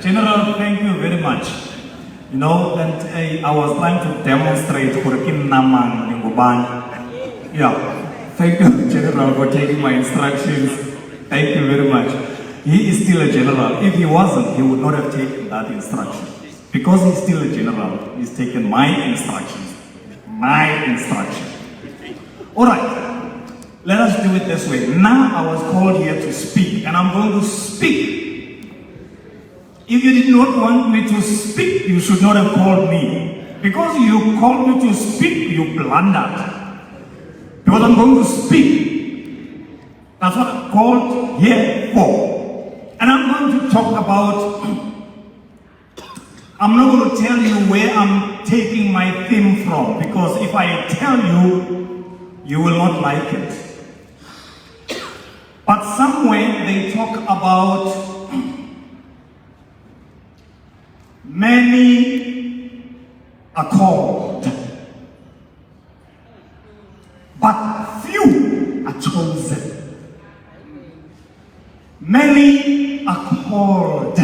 General, thank you very much. You know, and I was trying to demonstrate Yeah, thank you, General, for taking my instructions. Thank you very much. He is still a general. If he wasn't, he would not have taken that instruction. Because he's still a general, he's taken my instructions. My instruction. All right, let us do it this way. Now I was called here to speak, and I'm going to speak. If you did not want me to speak, you should not have called me. Because you called me to speak, you blundered. Because I'm going to speak. That's what I'm called here for. And I'm going to talk about, I'm not going to tell you where I'm taking my theme from. Because if I tell you, you will not like it. But somewhere they talk about many are called, but few are chosen. Many are called,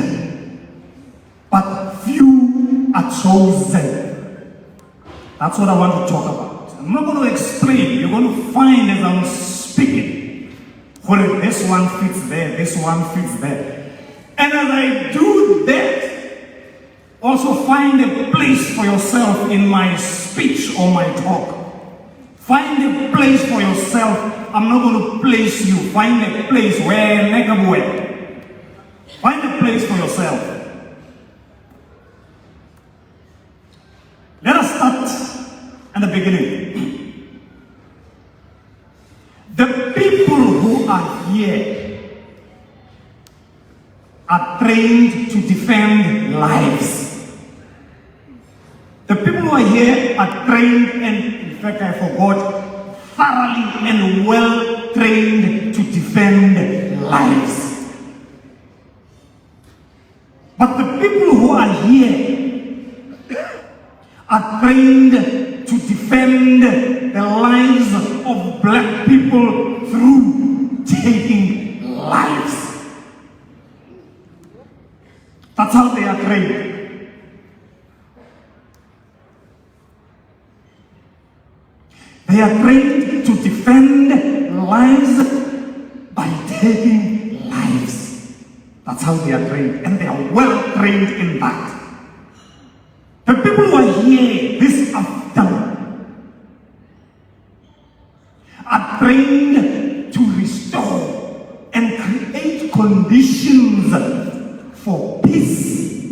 but few are chosen. That's what I want to talk about. I'm not going to explain. You're going to find as I'm speaking, where this one fits there, this one fits there. And as I do that, also find a place for yourself in my speech or my talk. Find a place for yourself. I'm not going to place you. Find a place where Negabwe. Find a place for yourself. Let us start at the beginning. The people who are here are trained to defend lives. The people who are here are trained, and in fact I forgot, thoroughly and well trained to defend lives. But the people who are here are trained to defend the lives of black people through taking lives. That's how they are trained. They are trained to defend lives by taking lives. That's how they are trained, and they are well trained in that. The people who are here this afternoon are trained to restore and create conditions for peace,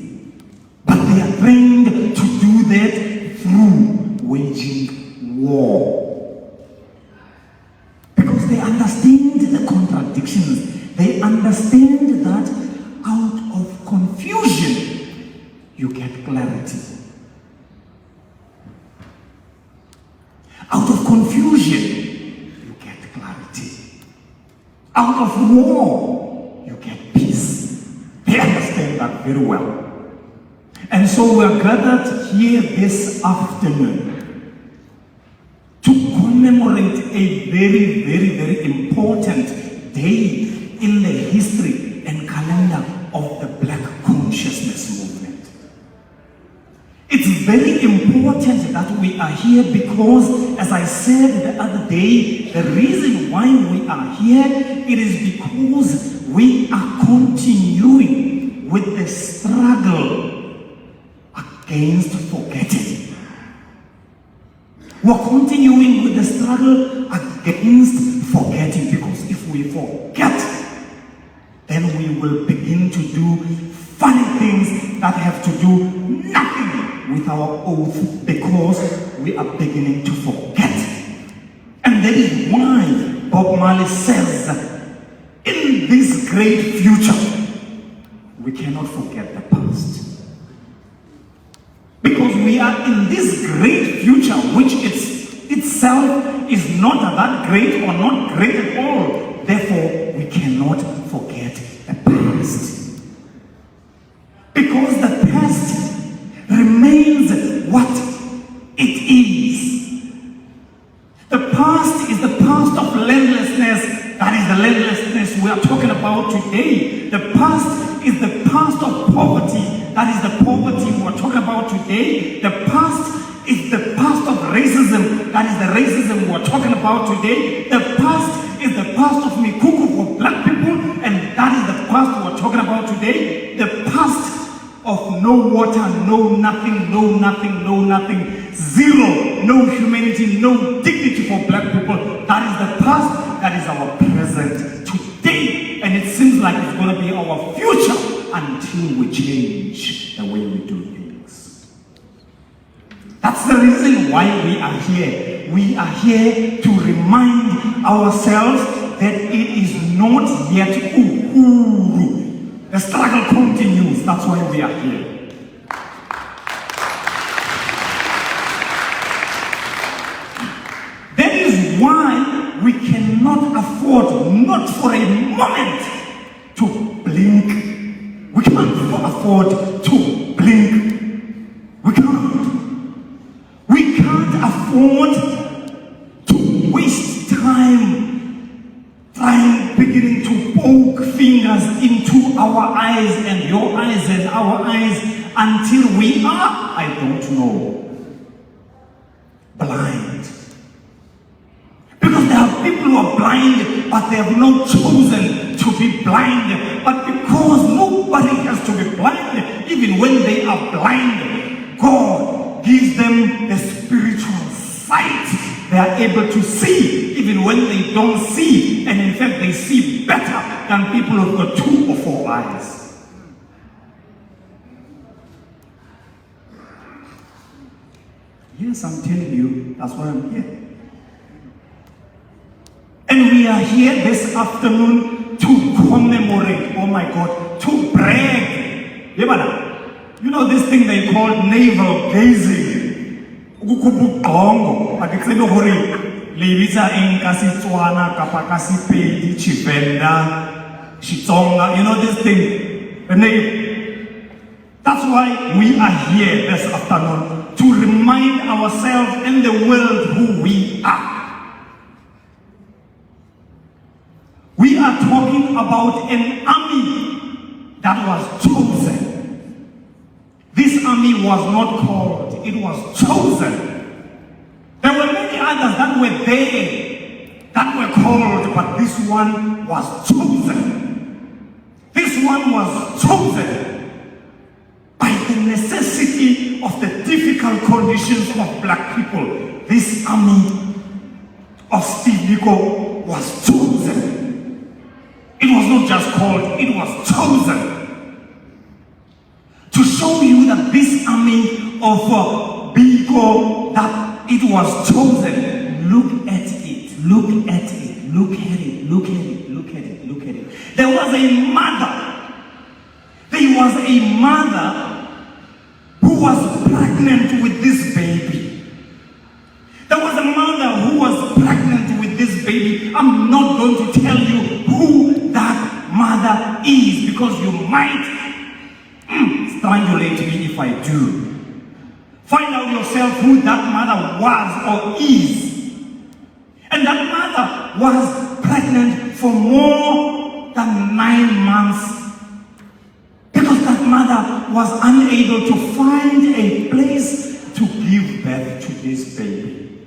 but they are trained to do that through waging war. Because they understand the contradictions. They understand that out of confusion, you get clarity. Out of confusion, you get clarity. Out of war, you get peace. They understand that very well. And so we're gathered here this afternoon to commemorate a very, very, very important day in the history and calendar of the Black Consciousness Movement. It's very important that we are here because, as I said the other day, the reason why we are here, it is because we are continuing with the struggle against forgetting. We're continuing with the struggle against forgetting, because if we forget, then we will begin to do funny things that have to do nothing with our oath, because we are beginning to forget. And that is why Bob Marley says, in this great future, we cannot forget the past. Because we are in this great future, which itself is not that great or not great at all. Therefore, we cannot forget the past. Because the past remains what it is. The past is the past of landlessness. That is the landlessness we are talking about today. The past is the past of poverty. That is the poverty we're talking about today. The past is the past of racism. That is the racism we're talking about today. The past is the past of mikuku for black people, and that is the past we're talking about today. The past of no water, no nothing, no nothing, no nothing, zero, no humanity, no dignity for black people. That is the past, that is our present today, and it seems like it's going to be our future until we change the way we do things. That's the reason why we are here. We are here to remind ourselves that it is not yet uhuru. The struggle continues. That's why we are here. That is why we cannot afford, not for a moment, to blink. We can't afford to blink. We can't. We can't afford to waste time beginning to poke fingers into our eyes and your eyes and our eyes until we are, I don't know, blind. Because there are people who are blind, but they have not chosen to be blind. But because nobody has to be blind, even when they are blind, God gives them the spiritual sight. They are able to see even when they don't see, and in fact they see better than people who've got 2 or 4 eyes. Yes, I'm telling you, that's why I'm here. And we are here this afternoon to commemorate, oh my God, to brag. You know this thing they call navel gazing. But it's in hurry. Levisa in Kasitswana, Kapakasi Pedi, Chivenda, Shitonga, you know this thing. The name. That's why we are here this afternoon, to remind ourselves and the world who we are. We are talking about an army that was chosen. This army was not called, it was chosen. There were many others that were there, that were called, but this one was chosen. This one was chosen by the necessity of the difficult conditions of black people. This army of Steve Biko was chosen. It was not just called, it was chosen. To show you that this army of Biko, that it was chosen. Look at it, look at it, look at it, look at it, look at it, look at it. There was a mother. There was a mother who was pregnant with this baby. There was a mother who was pregnant with this baby. I'm not going to tell you who that mother is, because you might strangulate me if I do. Find out yourself who that mother was or is. And that mother was pregnant for more than 9 months, because that mother was unable to find a place to give birth to this baby.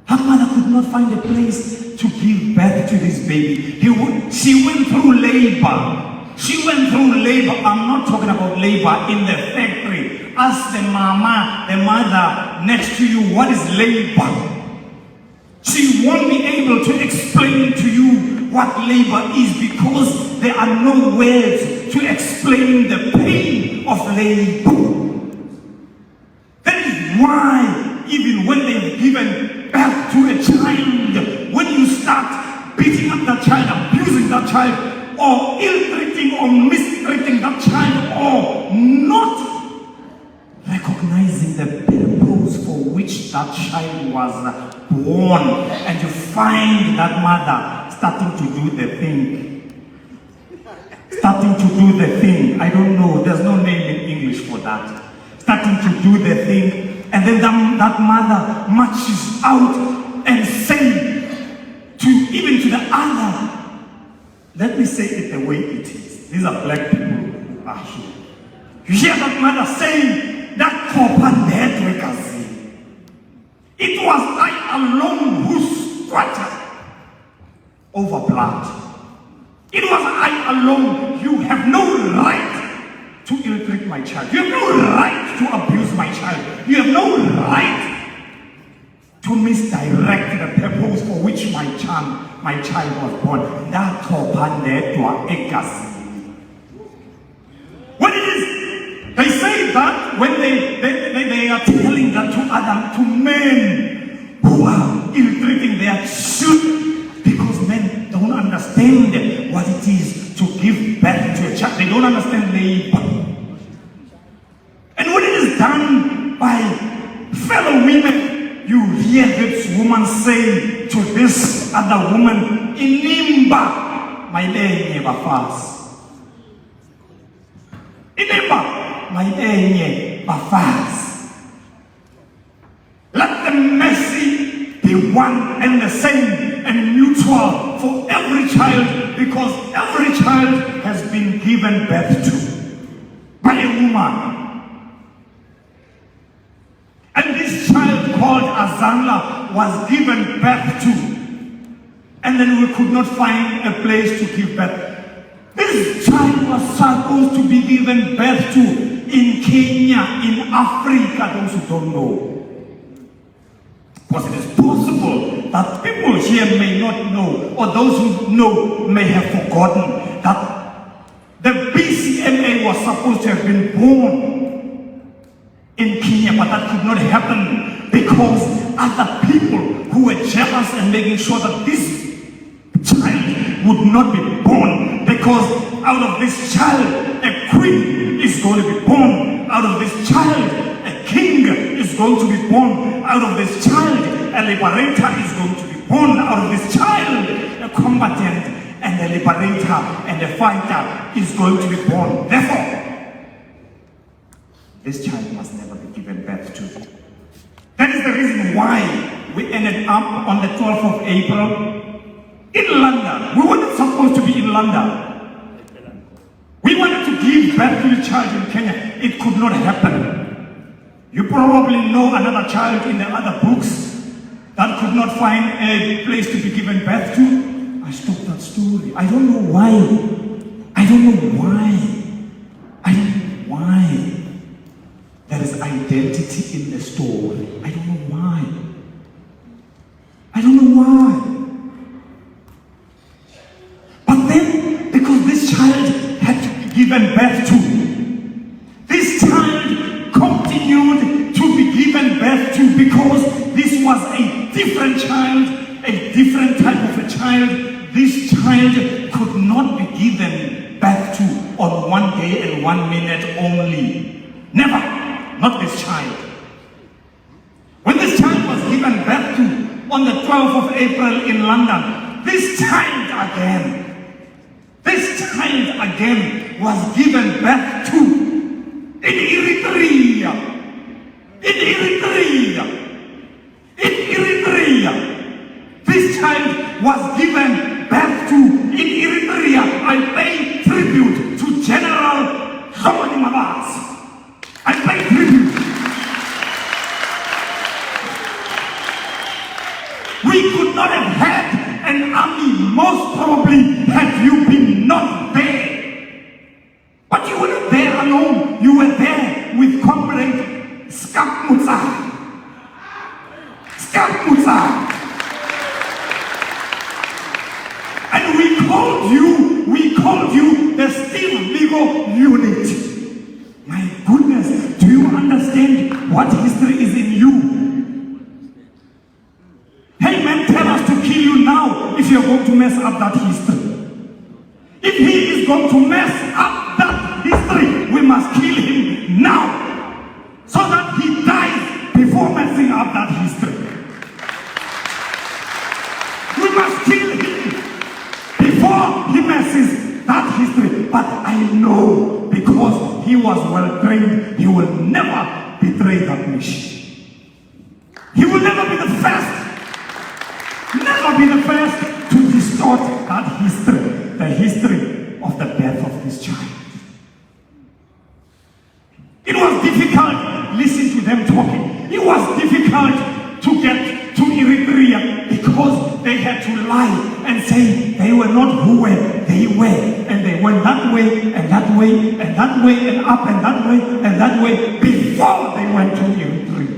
Her mother could not find a place to give birth to this baby. She went through labor. She went through labor. I'm not talking about labor in the factory. Ask the mama, the mother next to you, what is labor? She won't be able to explain to you what labor is, because there are no words to explain the pain of labor. That is why even when they've given birth to a child, when you start beating up that child, abusing that child, or ill-treating or mistreating that child, or not recognizing the purpose for which that child was born, and you find that mother starting to do the thing. Starting to do the thing. I don't know, there's no name in English for that. Starting to do the thing, and then that mother marches out and say to even to the other, let me say it the way it is. These are black people who are here. You hear that mother saying, that kopan dead wekazi. It was I alone who squatted over blood. It was I alone. You have no right to ill-treat my child. You have no right to abuse my child. You have no right to misdirect the purpose for which my child was born. That when it is, they say that when they are telling that to men who are ill-treating their children, because men don't understand what it is to give birth to a child. They don't understand labor. And when it is done by fellow women, you hear this woman say to this other woman, Inimba, my name Bafas. Inimba, my name Bafas. Let the mercy be one and the same and mutual for every child, because every child has been given birth to by a woman. And this child called Azanla was given birth to. And then we could not find a place to give birth. This child was supposed to be given birth to in Kenya, in Africa, those who don't know. Because it is possible that people here may not know, or those who know may have forgotten that the BCMA was supposed to have been born in Kenya, but that could not happen because other people who were jealous and making sure that this child would not be born, because out of this child a queen is going to be born, out of this child a king is going to be born, out of this child a liberator is going to be born, out of this child a combatant and a liberator and a fighter is going to be born. Therefore, this child must never be given birth to. That is the reason why we ended up on the 12th of April in London. We weren't supposed to be in London. We wanted to give birth to the child in Kenya. It could not happen. You probably know another child in the other books that could not find a place to be given birth to. I stopped that story. I don't know why. I don't know why. I don't know why. There is identity in the story. I don't know why. I don't know why. But then, because this child had to be given birth to, this child continued to be given birth to, because this was a different child, a different type of a child. This child could not be given birth to on 1 day and 1 minute only. Never. Not this child. When this child was given birth to on the 12th of April in London, this child again was given birth to in Eritrea. This child was given birth to in Eritrea. I pay tribute to General Zomani Mabas. I pay tribute. We could not have had an army, most probably, had you been not there. But you were not there alone. You were there with Comrade Skapmutsa. And we called you the Steve Biko unit. My goodness, do you understand what history is in you? Hey man, tell us to kill you now if you're going to mess up that history. If he is going to mess up that history, we must kill him now, so that he dies before messing up that history. We must kill him before he messes that history. But I know, because he was well trained, he will never betray that mission. He will never be the first to distort that history, the history of the birth of this child. It was difficult, listen to them talking. It was difficult to get to Eritrea because they had to lie and say they were not who they were. And they went that way and that way and that way and up and that way and that way before they went to Eritrea.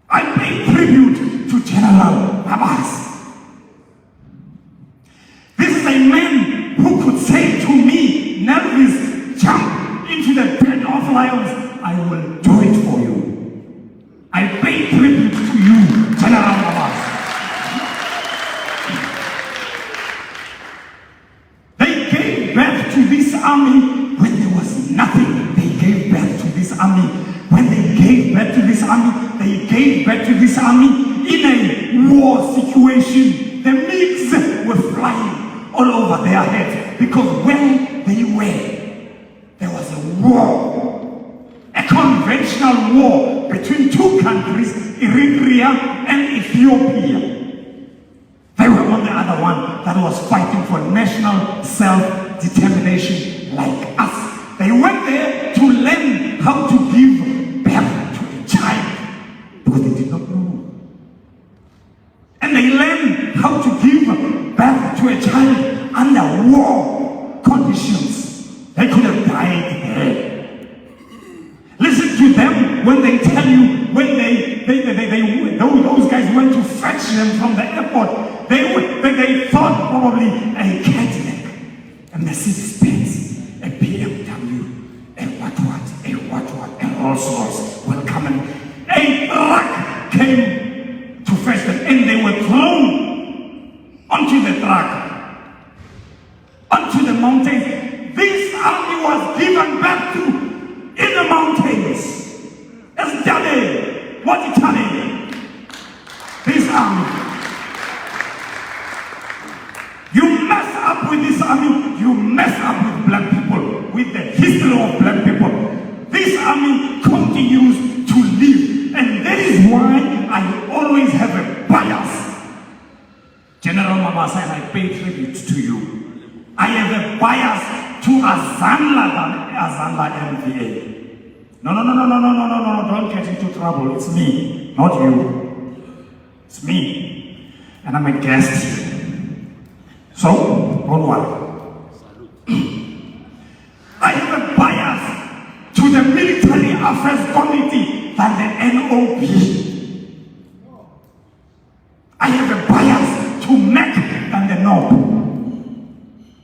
I pay tribute to General Abbas. This is a man who could say to me, Nelvis, jump into the den of lions. I will do it for you. I pay tribute to you, General Abbas. They gave birth to this army when there was nothing. They gave birth to this army. When they gave birth to this army, they gave birth to this army in a war situation. The MiGs were flying all over their heads because when they were, there was a war, a conventional war between two countries, Eritrea and Ethiopia. They were on the other one that was fighting for national self-determination like us. They went there to learn how to give birth to a child because they did not know. And they learned how to give birth to a child under war conditions. They could have died there. Listen to them when they tell you, when those guys went to fetch them from the airport, they thought probably a Cadillac, a Mercedes-Benz, a BMW, a Rolls-Royce will come and a truck came to fetch them and they were thrown onto the truck, onto the mountains. This army was given back to in the mountains. It's Dale. What is Dale? This army. You mess up with this army, you mess up with black people, with the history of black people. This army continues to live. And that is why I always have a bias. General Mama said, I pay tribute to you. I have a bias to Azanla than Azanla MVA. No, don't get into trouble. It's me, not you. It's me. And I'm a guest here. So, don't worry. I have a bias to the Military Affairs Committee than the NOP. I have a bias to MEC than the NOP.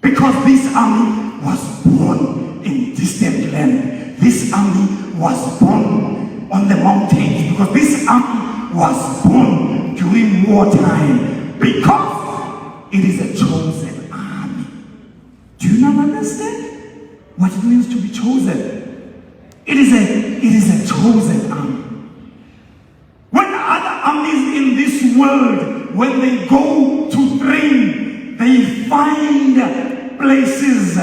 Because this army was born in distant land. This army was born on the mountains. Because this army was born during wartime. Because it is a chosen army. Do you not understand what it means to be chosen? It is a chosen army. When other armies in this world, when they go to train, they find places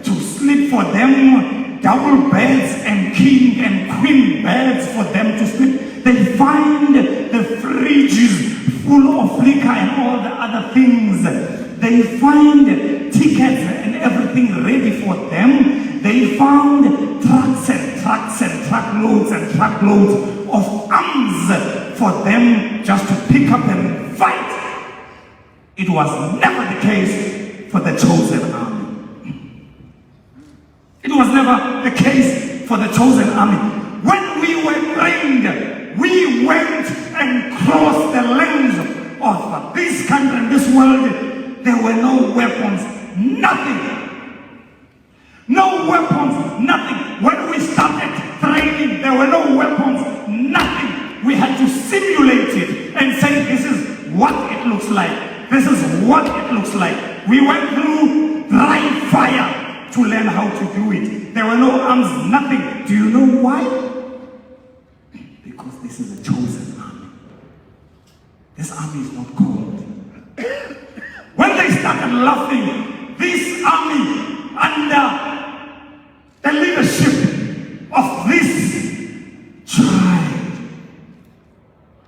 to sleep for them, double beds and king and queen beds for them to sleep. They find the fridges full of liquor and all the other things. They find tickets and everything ready for them. They found trucks and truckloads and truckloads of arms for them just to pick up and fight. It was never the case for the chosen army. It was never the case for the chosen army. When we were trained, we went and crossed the lands of this country and this world. There were no weapons, nothing. No weapons, nothing. When we started training, there were no weapons, nothing. We had to simulate it and say, this is what it looks like. This is what it looks like. We went through dry fire to learn how to do it. There were no arms, nothing. Do you know why? Because this is a chosen army. This army is not called. When they started laughing, this army under the leadership of this child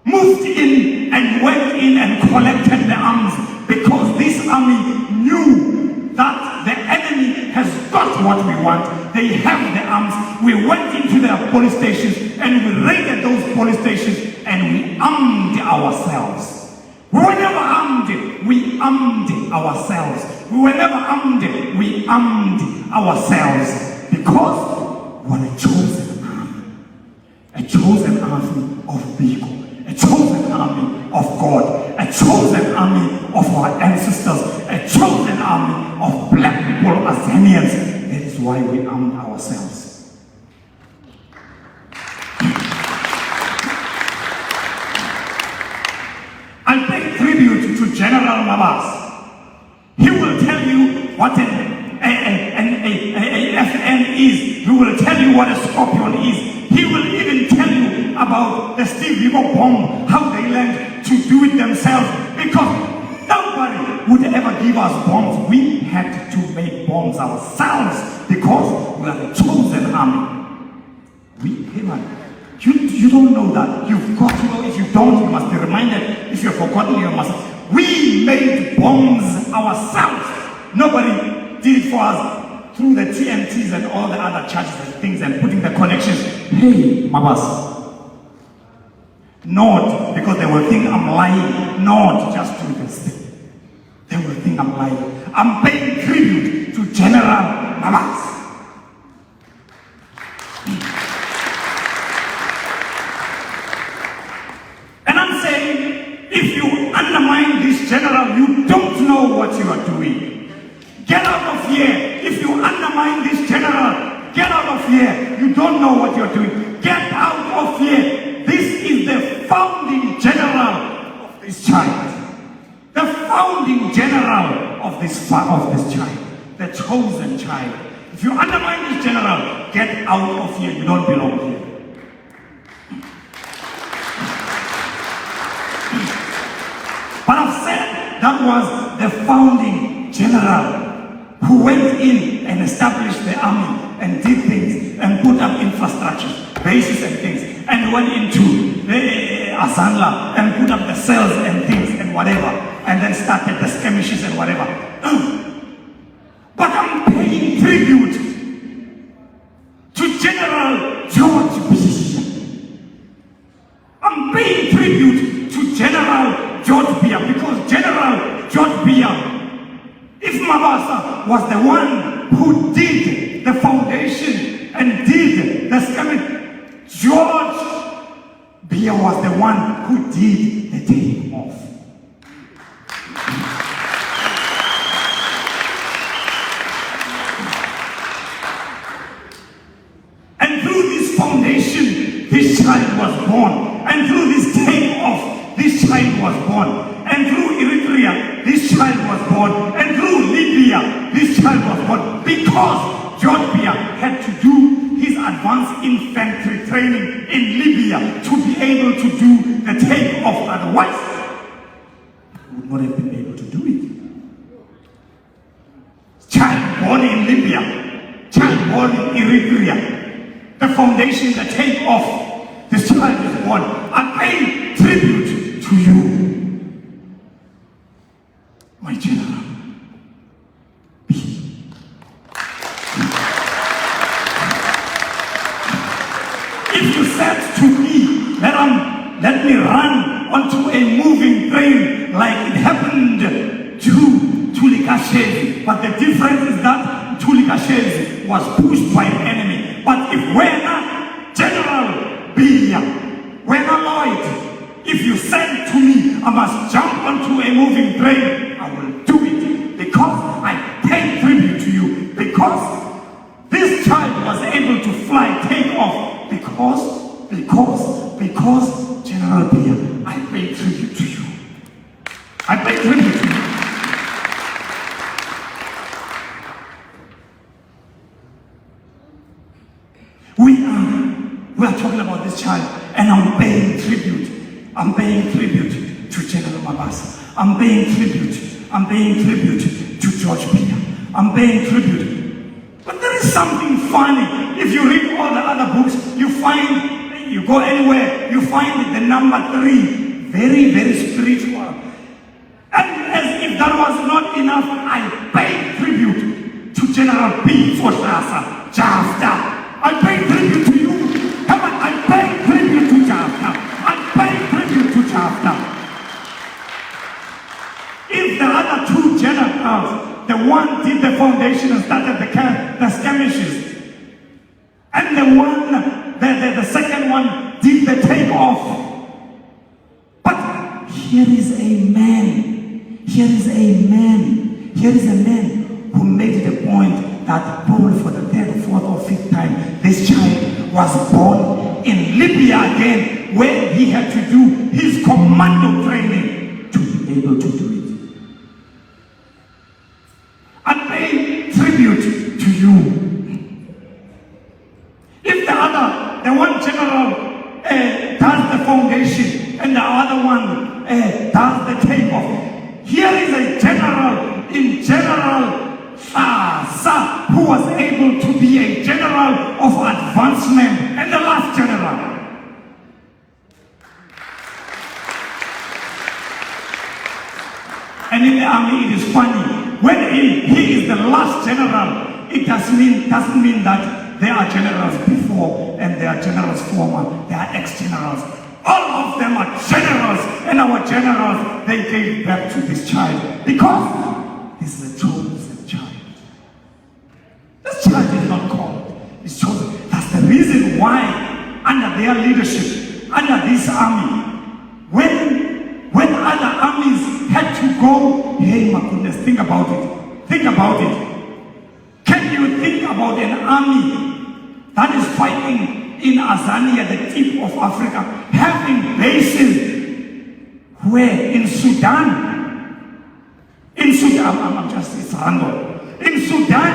moved in and went in and collected the arms because this army knew that the enemy has got what we want. They have the arms. We went into their police stations and we raided those police stations and we armed ourselves. We were never armed, we armed ourselves. We were never armed, we armed ourselves. Because we're a chosen army. A chosen army of people. A chosen army of God. A chosen army of our ancestors. A chosen army of black people, Azanians. That is why we armed ourselves. I pay tribute to General Mabas. He will tell you what an FN is. He will tell you what a scorpion is. He will even tell you about the Steve Biko bomb, how they learned to do it themselves. Because nobody would ever give us bombs. We had to make bombs ourselves because we are the chosen army. Hey man, you don't know that. You've got to know. If you don't, you must be reminded. If you've forgotten, you must. We made bombs ourselves. Nobody did it for us through the TNTs and all the other charges and things and putting the connections. Hey, Mabas. Not because they will think I'm lying. Not just to this. They will think I'm lying. I'm paying tribute to General Mabas. And I'm saying, if you undermine this general, you don't know what you are doing. Get out of here. If you undermine this general, get out of here. You don't know what you're doing. Get out of here. This is the founding general of this child. The founding general of this child. The chosen child. If you undermine this general, get out of here. You don't belong here. But I've said that was the founding general who went in and established the army and did things and put up infrastructure, bases and things, and went into Azanla and put up the cells and things and whatever, and then started the skirmishes and whatever. But I'm paying tribute to General George B. I'm paying tribute to General George B. Because General George B. If Mabasa was the one who did the foundation and did the skirmish, George B. was the one who did the taking off. And through this foundation, this child was born. And through this takeoff, this child was born. And through Eritrea, this child was born. And through Libya, this child was born. Because George Bia had to do his advanced infantry training in Libya to be able to do the takeoff. Otherwise, he would not have been able to do it. Child born in Libya, child born in Eritrea, the foundation, the takeoff, this child is born. I pay tribute to you, my general. If you said to me, let me run onto a moving train like it happened to Tulikashezi, but the difference is that Tulikashezi was pushed by an enemy. But if we're not General B, we're not Lloyd, if you said to me, I must jump onto a moving train, I will do it because I pay tribute to you, because this child was able to fly, take off, because General B, I pay tribute to you. I pay tribute to you. We are talking about this child, and I'm paying tribute. I'm paying tribute to General Mabasa. I'm paying tribute to George Pia. I'm paying tribute. But there is something funny. If you read all the other books, you go anywhere, you find the number 3. Very, very spiritual. And as if that was not enough, I pay tribute to General P. Foshasa Jaffa. pay tribute to you. Come on, I pay tribute to Jafta. I pay tribute to Jafta. If the other two generals, the one did the foundation and started the skirmishes, and the second one did the takeoff. But here is a man, here is a man who made the point that probably for the third, fourth, or fifth time, this child was born in Libya again, where he had to do his commando training to be able to do it. I pay tribute to you. If the one general does the foundation and the other one does the takeoff, here is a general in General Sa, who was able to be a general of advancement and the last general. And in the army, it is funny. When he is the last general, it doesn't mean that there are generals before and there are generals former. There are ex-generals. All of them are generals, and our generals, they gave birth to this child because this is a chosen child. This child is not called, it's chosen. That's the reason why, under their leadership, under this army, when other armies had to go, hey my goodness, think about it. Think about it. Can you think about an army that is fighting in Azanla, the tip of Africa, having bases where? In Sudan. It's random. In Sudan,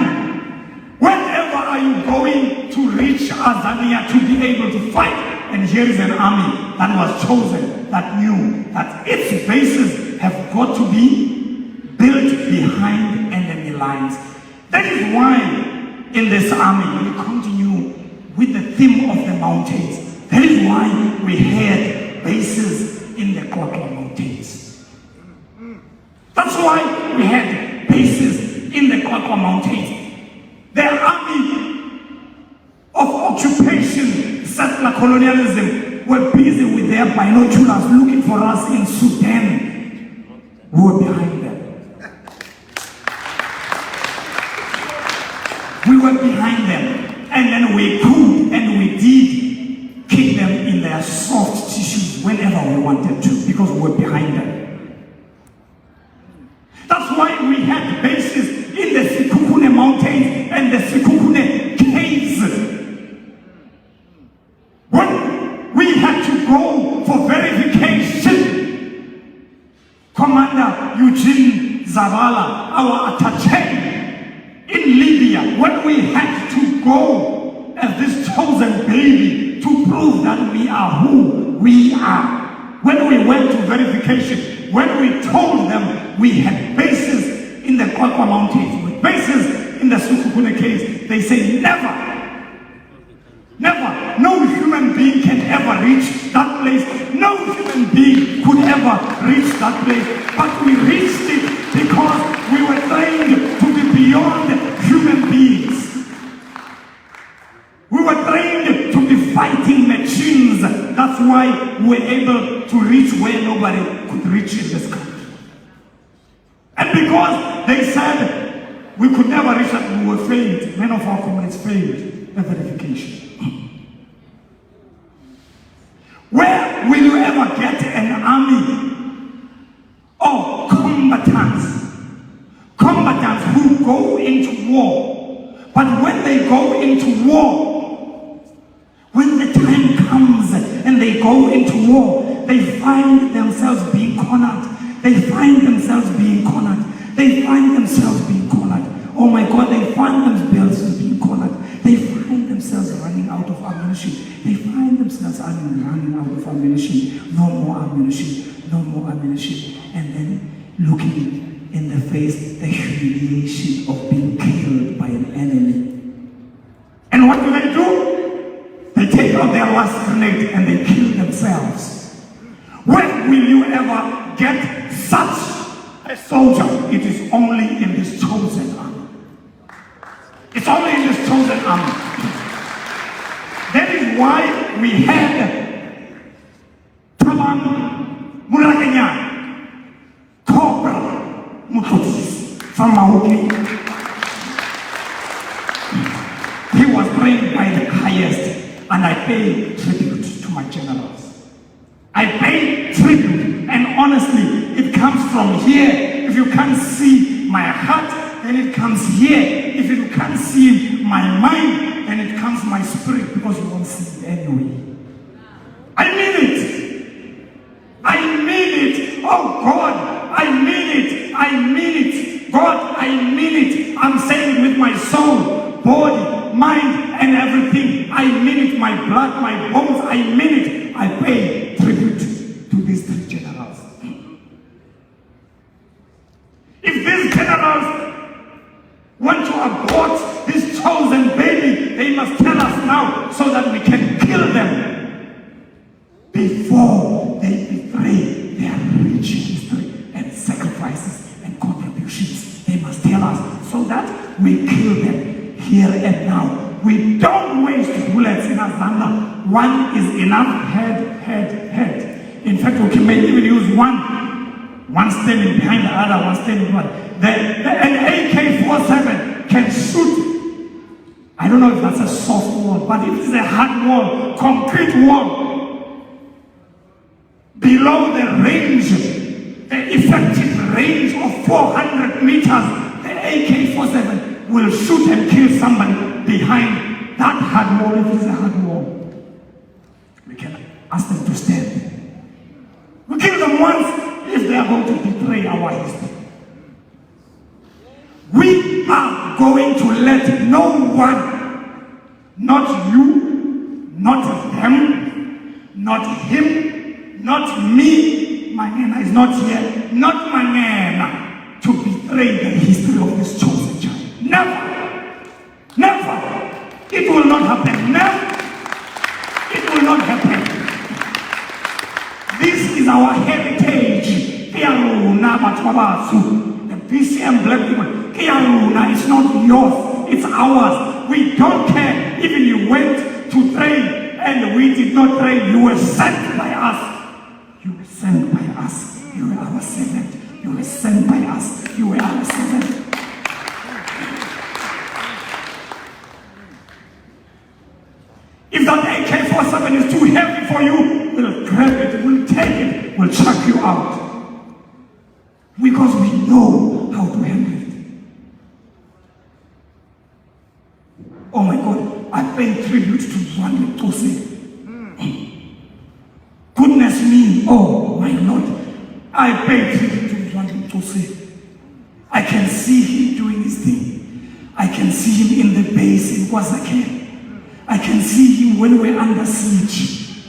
whenever are you going to reach Azanla to be able to fight? And here is an army that was chosen, that knew that its bases have got to be built behind enemy lines. That is why in this army we continue with the theme of the mountains. That is why we had bases in the Qekema Mountains. That's why we had bases in the Qekema Mountains. The army of occupation, settler colonialism, were busy with their binoculars looking for us in Sudan. We were behind them. We were behind them. And then we could and we did kick them in their soft tissues whenever we wanted to, because we were behind them. That's why we had bases in the Sekhukhune Mountains and the Sekhukhune Caves. When we had to go for verification, Commander Eugene Zavala, our attaché in Libya, when we had to go as this chosen baby to prove that we are who we are. When we went to verification, when we told them we had bases in the Qekema Mountains, with bases in the Sekhukhune Caves, they say never. Never. No human being can ever reach that place. No human being could ever reach that place. But we reached it because we were trained to be beyond human beings. We were trained to be fighting machines. That's why we were able to reach where nobody could reach in this country. And because they said we could never reach that, we were failed. Many of our comrades failed the verification. Where will you ever get an army of combatants? Combatants who go into war. But when they go into war, when the time comes and they go into war, they find themselves being cornered. They find themselves being cornered. They find themselves being cornered. Oh my God, they find themselves being cornered. They find themselves running out of ammunition. They find themselves running out of ammunition. No more ammunition. No more ammunition. And then looking in the face the humiliation of being killed by an enemy. And what do? They take out their last grenade and they kill themselves. When will you ever get such a soldier? It is only in this chosen army. It's only in this chosen army. why we had Tabang Mulakenya, Cobra Mutosis from Maoki. He was trained by the highest, and I pay tribute to my generals. I pay tribute, and honestly, it comes from here. If you can't see my heart, then it comes here. If you can't see my mind, then it comes my spirit, because you won't see it anyway. I mean it. I mean it. Oh God, I mean it. I mean it. God, I mean it. I'm saying it with my soul, body, mind, and everything. I mean it. My blood, my bones, I mean it. I pay tribute to these three generals. If these generals want to abort this chosen baby, they must tell us now so that we can kill them before they betray their rich history and sacrifices and contributions. They must tell us so that we kill them here and now. We don't waste bullets in Azanla. One is enough. Head. In fact, we may even use one standing behind the other, one standing behind. An AK-47 can shoot. I don't know if that's a soft wall, but it is a hard wall, concrete wall. Below the range, the effective range of 400 meters, the AK-47 will shoot and kill somebody behind that hard wall. If it's a hard wall, we can ask them to stand. We kill them once if they are going to betray our history. We are going to let no one, not you, not them, not him, not me, Mangena is not here, not Mangena, to betray the history of this chosen child. Never. Never. It will not happen. Never. It will not happen. This is our heritage. The BCM black people, it's not yours, it's ours. We don't care. Even you went to train and we did not train. You were sent by us. You were sent by us. You were our servant. You were sent by us. You were our servant. If that AK-47 is too heavy for you, we'll grab it, we'll take it, we'll chuck you out. Because we know how to handle it. Oh my God, I pay tribute to Zwane Tose. Goodness me, oh my Lord, I pay tribute to Zwane Tose. I can see him doing his thing. I can see him in the base in Kwazake. I can see him when we're under siege.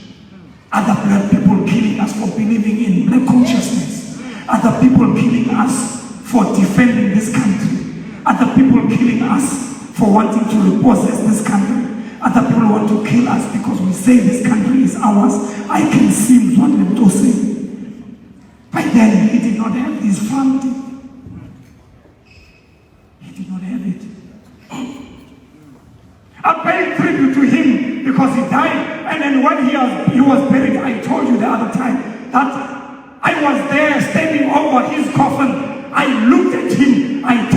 Other black people killing us for believing in black consciousness. Other people killing us for defending this country. Other people killing us for wanting to repossess this country. Other people want to kill us because we say this country is ours. I can see what them to say. By then, he did not have this family. He did not have it. I paid tribute to him because he died. And then when he was buried, I told you the other time that I was there standing over his coffin. I looked at him. I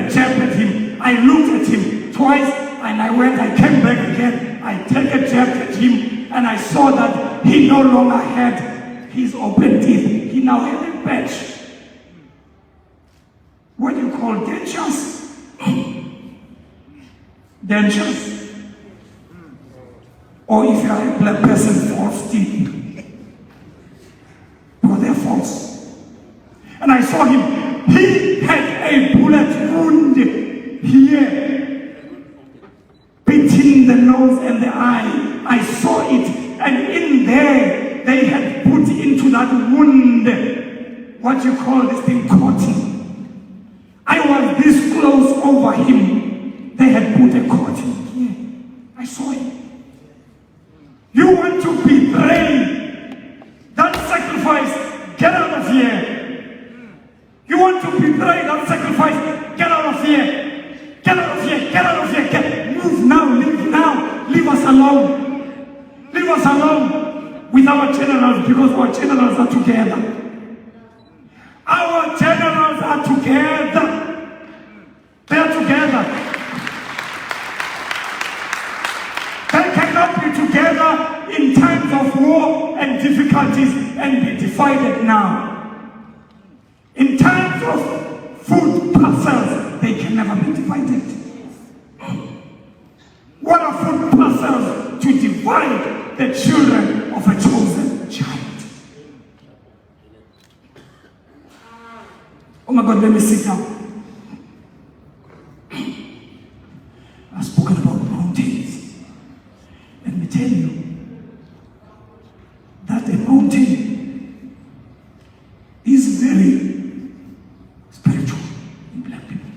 jab at him. I looked at him twice and I came back again. I take a jab at him and I saw that he no longer had his open teeth. He now had a patch. What do you call dentures? Dentures. Or if you are a black person, false teeth. Because they're false. And I saw him. He had a bullet wound here, between the nose and the eye. I saw it. And in there, they had put into that wound, what you call this thing, cotton. I was this close over him. They had put a cotton here. I saw it. You want to betray that sacrifice? Get out of here. You want to betray that sacrifice? Get out of here. Get out of here. Get out of here. Move now. Leave now. Leave us alone. us alone with our generals because our generals are together. Our generals are together. They are together. They cannot be together in times of war and difficulties and be divided now. In times of food parcels, they can never be divided. What are food parcels to divide the children of a chosen child? Oh my God, let me sit down. I've spoken about mountains. Let me tell you that a mountain is very spiritual in black people.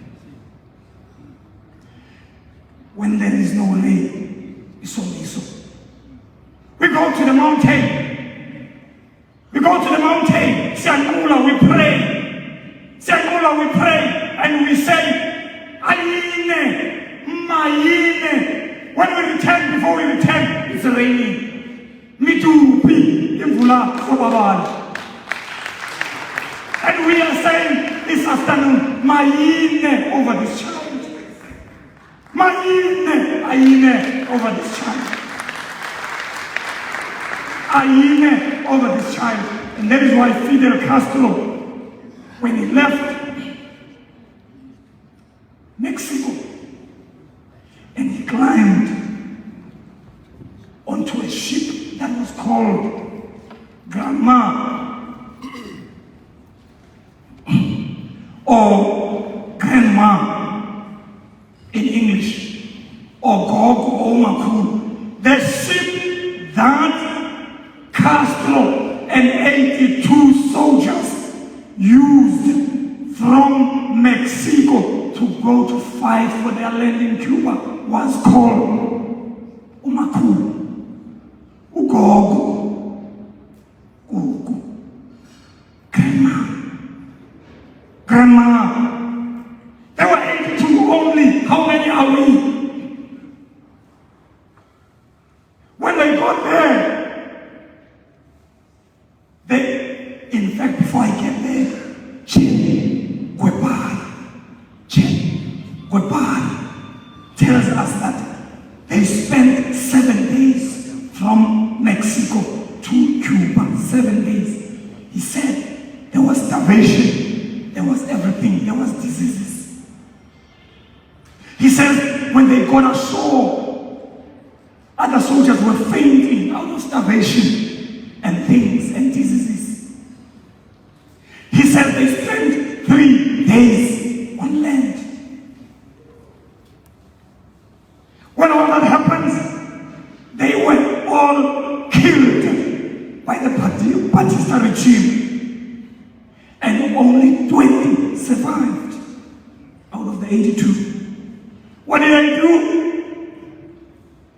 When there is no rain, it's only so. We go to the mountain. We go to the mountain. Siangula, we pray. Siangula, we pray. And we say, Aine, Maine. When we return, before we return, it's raining. Mitupi, Imvula, Sobabal. And we are saying this afternoon, Maine over this child. Aine over this child. Aine over this child. And that is why Fidel Castro, when he left Mexico and he climbed onto a ship that was called Grandma or Grandma in English, or Gog or Maku, the ship that Castro and 82 soldiers used from Mexico to go to fight for their land in Cuba was called Umaku, Ugogo, Ugu, Grandma. There were 82 only. How many are we? When they got there, in fact, before I get there, Chen Guevara tells us that they spent 7 days from Mexico to Cuba. 7 days. He said there was starvation, there was everything, there was diseases. He says when they got ashore, other soldiers were fainting out of starvation and things and diseases. He said they spent 3 days on land. When all that happens, they were all killed by the Batista regime. And only 20 survived out of the 82. What did they do?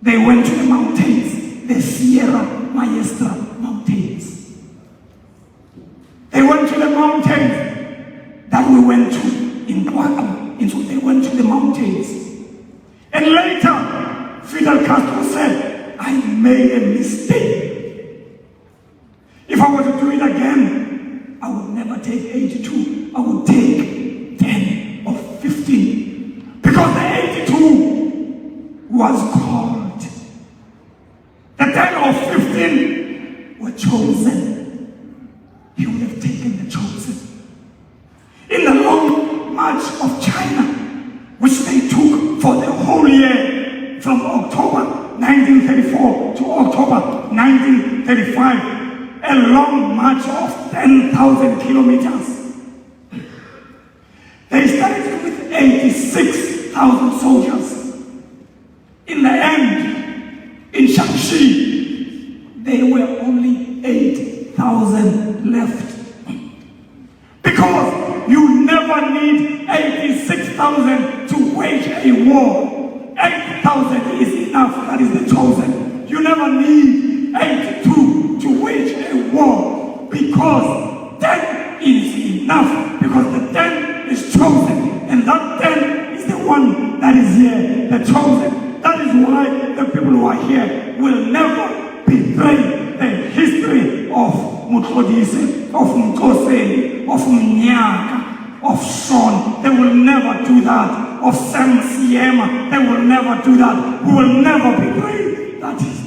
They went to the mountains, the Sierra Maestra mountains. They went to the mountains that we went to in Guaco. And so they went to the mountains. And later, Fidel Castro said, I made a mistake. If I were to do it again, I would never take 82. I would take 10 or 15. Because the 82 was called. The 10 or 15 were chosen. He would have taken the chosen. In the long march of China, which they took for the whole year, from October 1934 to October 1935, a long march of 10,000 kilometers. They started with 86,000 soldiers. In the end, in Shanxi, there were only 8,000 left. Because you never need 86,000 to wage a war. 8,000 is enough, that is the chosen. You never need 82 to wage a war, because 10 is enough, because the 10 is chosen, and that 10 is the one that is here, the chosen. That is why the people who are here will never betray the history of Muthodise, of Mkose, of Mnyaka, of Sean. They will never do that. Of Sam Siema, they will never do that. We will never betray that history.